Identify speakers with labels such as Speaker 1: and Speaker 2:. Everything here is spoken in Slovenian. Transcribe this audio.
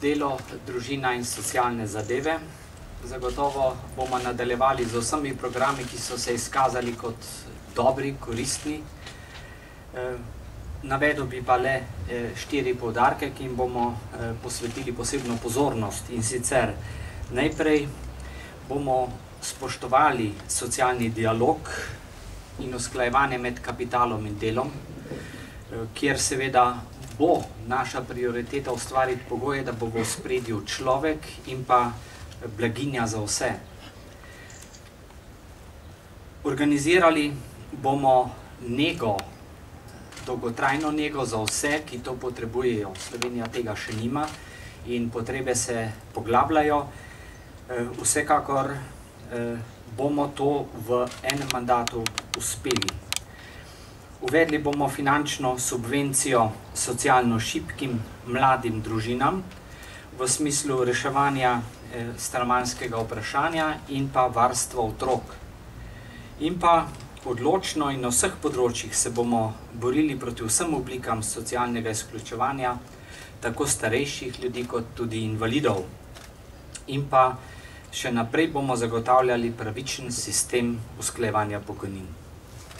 Speaker 1: delo, družina in socialne zadeve. Zagotovo bomo nadaljevali z vsemi programi, ki so se izkazali kot dobri, koristni. Navedel bi pa le 4 poudarke, ki jim bomo posvetili posebno pozornost. In sicer najprej bomo spoštovali socialni dialog in usklajevanje med kapitalom in delom, kjer seveda bo naša prioriteta ustvariti pogoje, da bo v ospredju človek in pa blaginja za vse. Organizirali bomo nego, dolgotrajno nego za vse, ki to potrebujejo. Slovenija tega še nima in potrebe se poglabljajo. Vsekakor bomo to v enem mandatu uspeli. Uvedli bomo finančno subvencijo socialno šibkim mladim družinam v smislu reševanja stanovanjskega vprašanja in pa varstva otrok. In pa odločno in na vseh področjih se bomo borili proti vsem oblikam socialnega izključevanja, tako starejših ljudi kot tudi invalidov. In pa še naprej bomo zagotavljali pravičen sistem usklajevanja pokojnin.